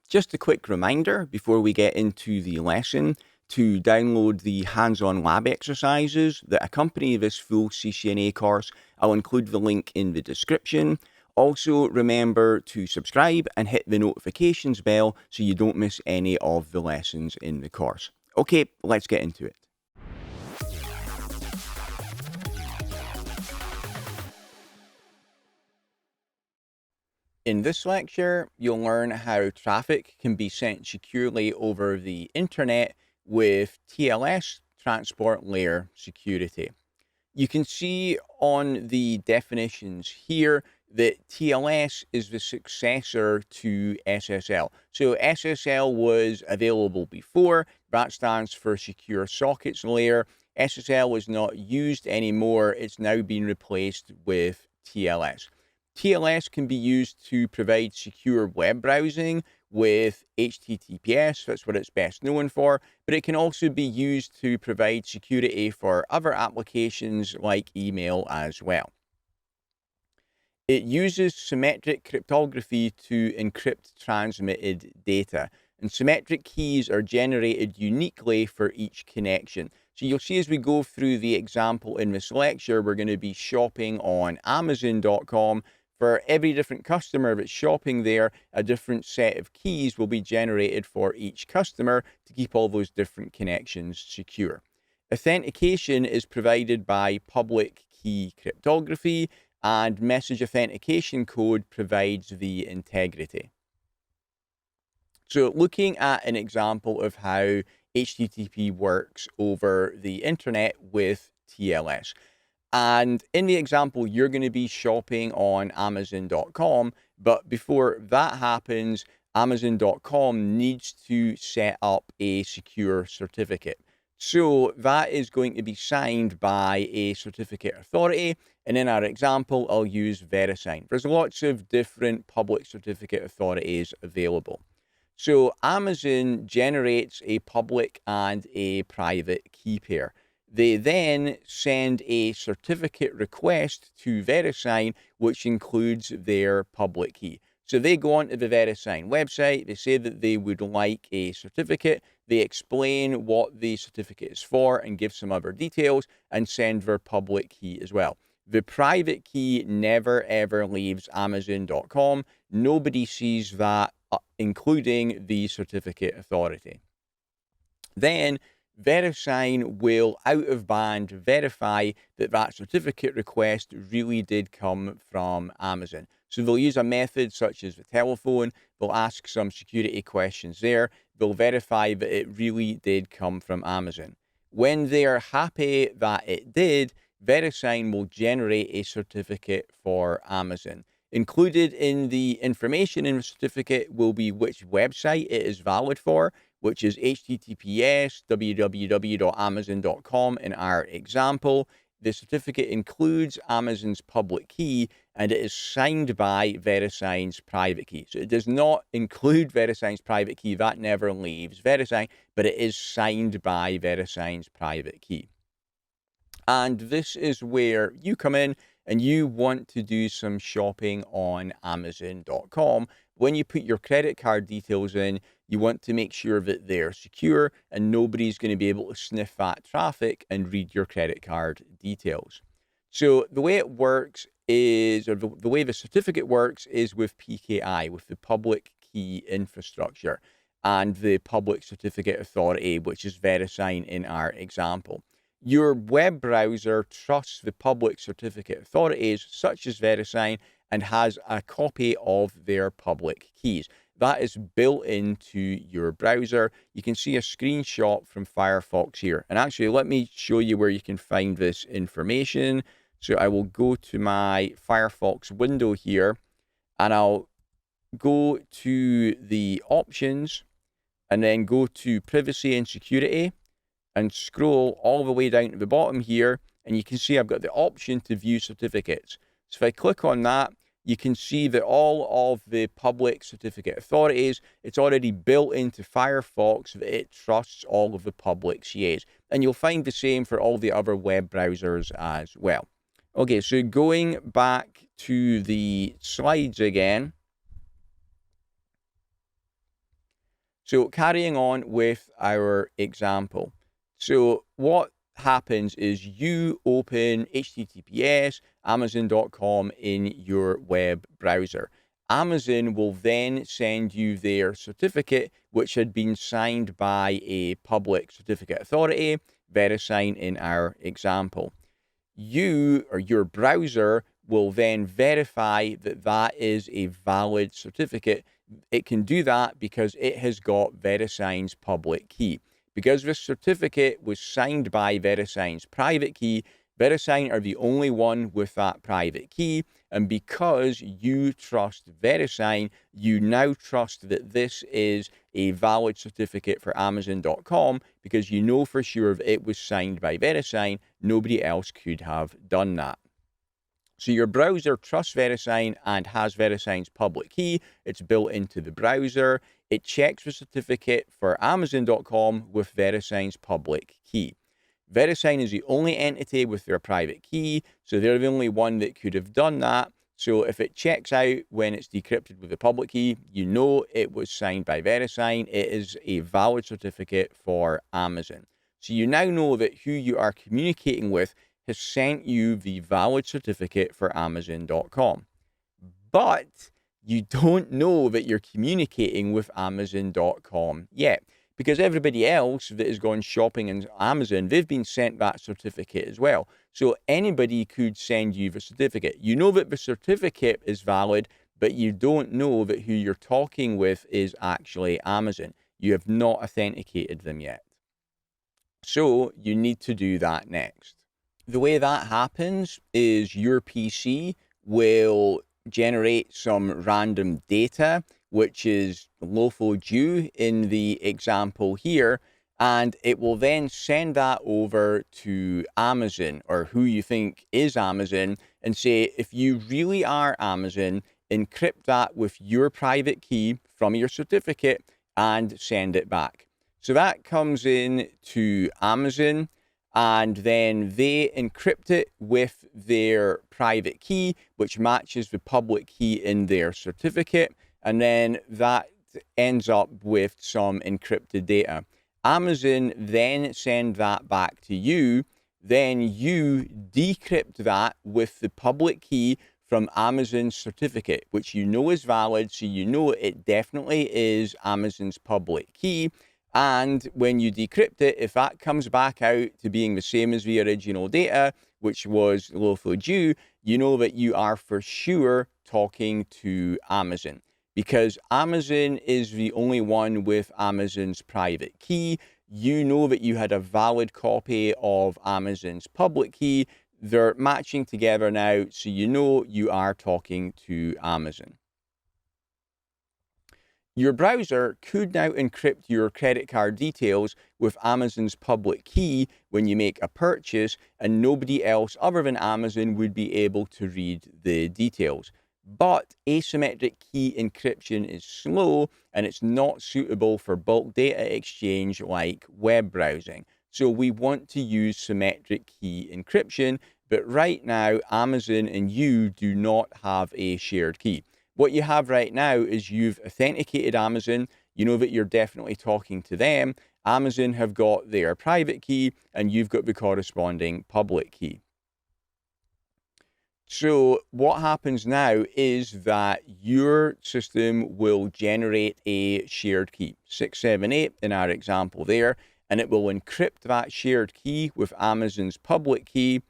Just a quick reminder before we get into the lesson to download the hands-on lab exercises that accompany this full CCNA course. I'll include the link in the description. Also, remember to subscribe and hit the notifications bell so you don't miss any of the lessons in the course. Okay, let's get into it. In this lecture, you'll learn how traffic can be sent securely over the internet with TLS, Transport Layer Security. You can see on the definitions here that TLS is the successor to SSL. So SSL was available before. That stands for Secure Sockets Layer. SSL is not used anymore. It's now been replaced with TLS. TLS can be used to provide secure web browsing with HTTPS, that's what it's best known for, but it can also be used to provide security for other applications like email as well. It uses symmetric cryptography to encrypt transmitted data, and symmetric keys are generated uniquely for each connection. So you'll see as we go through the example in this lecture, we're going to be shopping on Amazon.com. For every different customer that's shopping there, a different set of keys will be generated for each customer to keep all those different connections secure. Authentication is provided by public key cryptography, and message authentication code provides the integrity. So looking at an example of how HTTP works over the internet with TLS. And in the example, you're going to be shopping on Amazon.com, but before that happens, Amazon.com needs to set up a secure certificate. So that is going to be signed by a certificate authority, and in our example, I'll use VeriSign. There's lots of different public certificate authorities available. So Amazon generates a public and a private key pair. They then send a certificate request to VeriSign, which includes their public key. So they go onto the VeriSign website, they say that they would like a certificate, they explain what the certificate is for and give some other details, and send their public key as well. The private key never ever leaves Amazon.com. Nobody sees that, including the certificate authority. Then VeriSign will out of band verify that that certificate request really did come from Amazon. So they'll use a method such as the telephone, they'll ask some security questions there, they'll verify that it really did come from Amazon. When they're happy that it did, VeriSign will generate a certificate for Amazon. Included in the information in the certificate will be which website it is valid for, which is https www.amazon.com in our example. The certificate includes Amazon's public key, and it is signed by VeriSign's private key. So it does not include VeriSign's private key. That never leaves VeriSign, but it is signed by VeriSign's private key. And this is where you come in and you want to do some shopping on Amazon.com. When you put your credit card details in, you want to make sure that they're secure and nobody's going to be able to sniff that traffic and read your credit card details. So the way it works is, or the way the certificate works is with PKI, with the public key infrastructure, and the public certificate authority, which is VeriSign in our example. Your web browser trusts the public certificate authorities, such as VeriSign, and has a copy of their public keys. That is built into your browser. You can see a screenshot from Firefox here. And actually, let me show you where you can find this information. So I will go to my Firefox window here, and I'll go to the options, and then go to privacy and security, and scroll all the way down to the bottom here, and you can see I've got the option to view certificates. So if I click on that, you can see that all of the public certificate authorities, it's already built into Firefox that it trusts all of the public CAs. And you'll find the same for all the other web browsers as well. Okay, so going back to the slides again. So carrying on with our example. So what happens is you open HTTPS Amazon.com in your web browser. Amazon will then send you their certificate, which had been signed by a public certificate authority, VeriSign in our example. You or your browser will then verify that that is a valid certificate. It can do that because it has got VeriSign's public key. Because this certificate was signed by VeriSign's private key, VeriSign are the only one with that private key. And because you trust VeriSign, you now trust that this is a valid certificate for Amazon.com because you know for sure that it was signed by VeriSign. Nobody else could have done that. So your browser trusts VeriSign and has VeriSign's public key. It's built into the browser. It checks the certificate for Amazon.com with VeriSign's public key. VeriSign is the only entity with their private key, so they're the only one that could have done that. So if it checks out when it's decrypted with the public key, you know it was signed by VeriSign. It is a valid certificate for Amazon. So you now know that who you are communicating with has sent you the valid certificate for Amazon.com. But you don't know that you're communicating with Amazon.com yet, because everybody else that has gone shopping on Amazon, they've been sent that certificate as well. So anybody could send you the certificate. You know that the certificate is valid, but you don't know that who you're talking with is actually Amazon. You have not authenticated them yet. So you need to do that next. The way that happens is your PC will generate some random data, which is LOFO-due in the example here, and it will then send that over to Amazon, or who you think is Amazon, and say, if you really are Amazon, encrypt that with your private key from your certificate and send it back. So that comes in to Amazon, and then they encrypt it with their private key, which matches the public key in their certificate, and then that ends up with some encrypted data. Amazon then send that back to you, then you decrypt that with the public key from Amazon's certificate, which you know is valid, so you know it definitely is Amazon's public key. And when you decrypt it, if that comes back out to being the same as the original data, which was LOFO-due, you know that you are for sure talking to Amazon, because Amazon is the only one with Amazon's private key. You know that you had a valid copy of Amazon's public key. They're matching together now, so you know you are talking to Amazon. Your browser could now encrypt your credit card details with Amazon's public key when you make a purchase, and nobody else other than Amazon would be able to read the details. But asymmetric key encryption is slow, and it's not suitable for bulk data exchange like web browsing. So we want to use symmetric key encryption, but right now Amazon and you do not have a shared key. What you have right now is you've authenticated Amazon. You know that you're definitely talking to them. Amazon have got their private key, and you've got the corresponding public key. So what happens now is that your system will generate a shared key, 678 in our example there, and it will encrypt that shared key with Amazon's public key,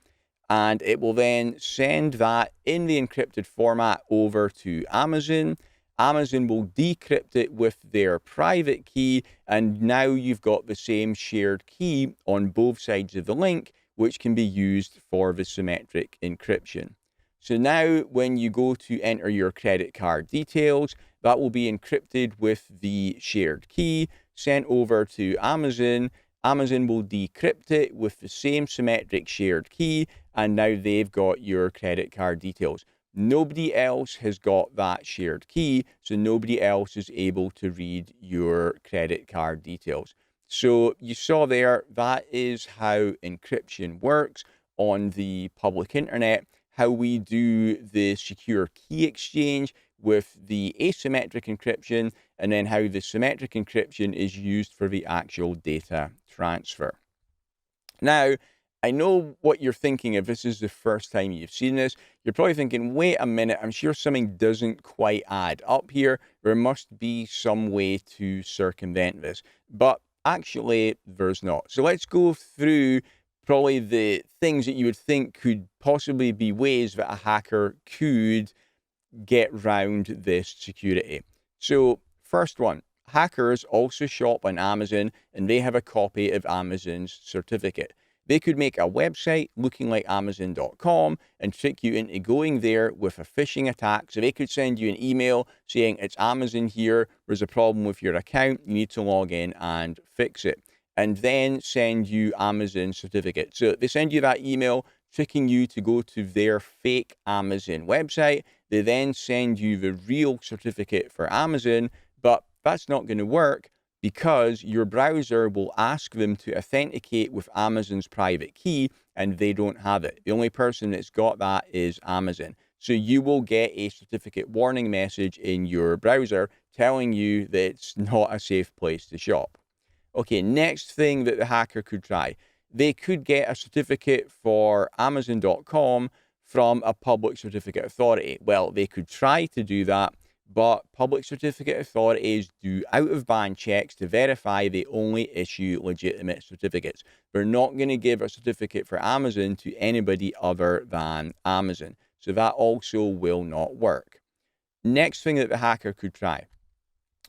and it will then send that in the encrypted format over to Amazon. Amazon will decrypt it with their private key, and now you've got the same shared key on both sides of the link, which can be used for the symmetric encryption. So now when you go to enter your credit card details, that will be encrypted with the shared key, sent over to Amazon. Amazon will decrypt it with the same symmetric shared key, and now they've got your credit card details. Nobody else has got that shared key, so nobody else is able to read your credit card details. So you saw there, that is how encryption works on the public internet, how we do the secure key exchange with the asymmetric encryption, and then how the symmetric encryption is used for the actual data transfer. Now, I know what you're thinking if this is the first time you've seen this. You're probably thinking, wait a minute, I'm sure something doesn't quite add up here. There must be some way to circumvent this. But actually, there's not. So let's go through probably the things that you would think could possibly be ways that a hacker could get round this security. So, first one, hackers also shop on Amazon and they have a copy of Amazon's certificate. They could make a website looking like Amazon.com and trick you into going there with a phishing attack. So they could send you an email saying, it's Amazon here, there's a problem with your account, you need to log in and fix it. And then send you Amazon certificate. So they send you that email tricking you to go to their fake Amazon website. They then send you the real certificate for Amazon, but that's not going to work because your browser will ask them to authenticate with Amazon's private key, and they don't have it. The only person that's got that is Amazon. So you will get a certificate warning message in your browser telling you that it's not a safe place to shop. Okay, next thing that the hacker could try. They could get a certificate for Amazon.com from a public certificate authority. Well, they could try to do that, but public certificate authorities do out-of-band checks to verify they only issue legitimate certificates. They're not going to give a certificate for Amazon to anybody other than Amazon. So that also will not work. Next thing that the hacker could try.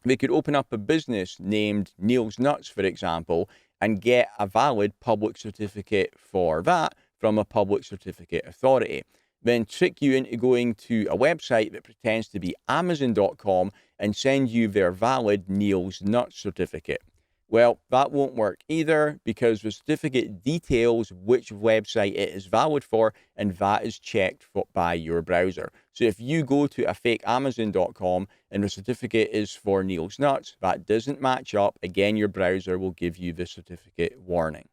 They could open up a business named Neil's Nuts, for example, and get a valid public certificate for that from a public certificate authority. Then trick you into going to a website that pretends to be Amazon.com and send you their valid Neil's Nuts certificate. Well, that won't work either because the certificate details which website it is valid for, and that is checked by your browser. So if you go to a fake Amazon.com and the certificate is for Neil's Nuts, that doesn't match up. Again, your browser will give you the certificate warning.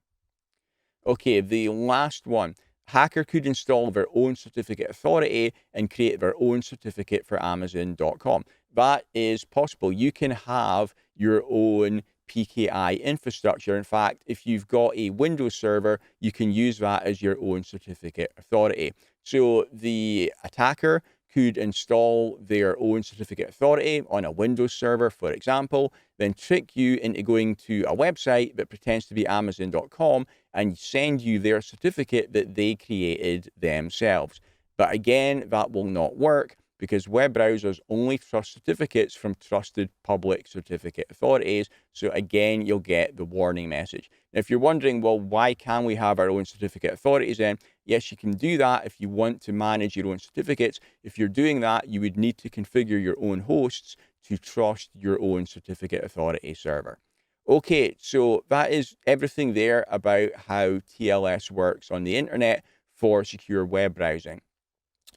Okay, the last one. Hacker could install their own certificate authority and create their own certificate for Amazon.com. That is possible. You can have your own PKI infrastructure. In fact, if you've got a Windows server, you can use that as your own certificate authority. So the attacker could install their own certificate authority on a Windows server, for example, then trick you into going to a website that pretends to be Amazon.com and send you their certificate that they created themselves. But again, that will not work because web browsers only trust certificates from trusted public certificate authorities. So again, you'll get the warning message. Now, if you're wondering, well, why can't we have our own certificate authorities then? Yes, you can do that if you want to manage your own certificates. If you're doing that, you would need to configure your own hosts to trust your own certificate authority server. Okay, so that is everything there about how TLS works on the internet for secure web browsing.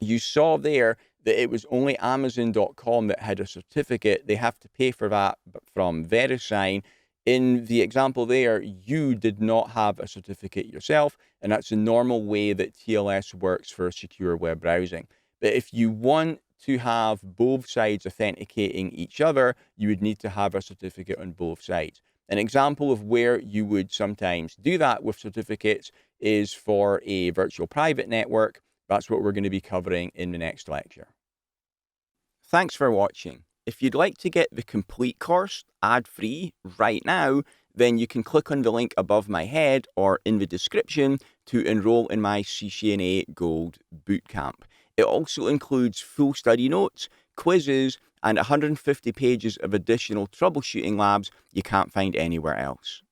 You saw there that it was only Amazon.com that had a certificate. They have to pay for that from VeriSign. In the example there, you did not have a certificate yourself, and that's the normal way that TLS works for secure web browsing. But if you want to have both sides authenticating each other, you would need to have a certificate on both sides. An example of where you would sometimes do that with certificates is for a virtual private network. That's what we're going to be covering in the next lecture. Thanks for watching. If you'd like to get the complete course ad-free right now, then you can click on the link above my head or in the description to enroll in my CCNA Gold Bootcamp. It also includes full study notes, quizzes, and 150 pages of additional troubleshooting labs you can't find anywhere else.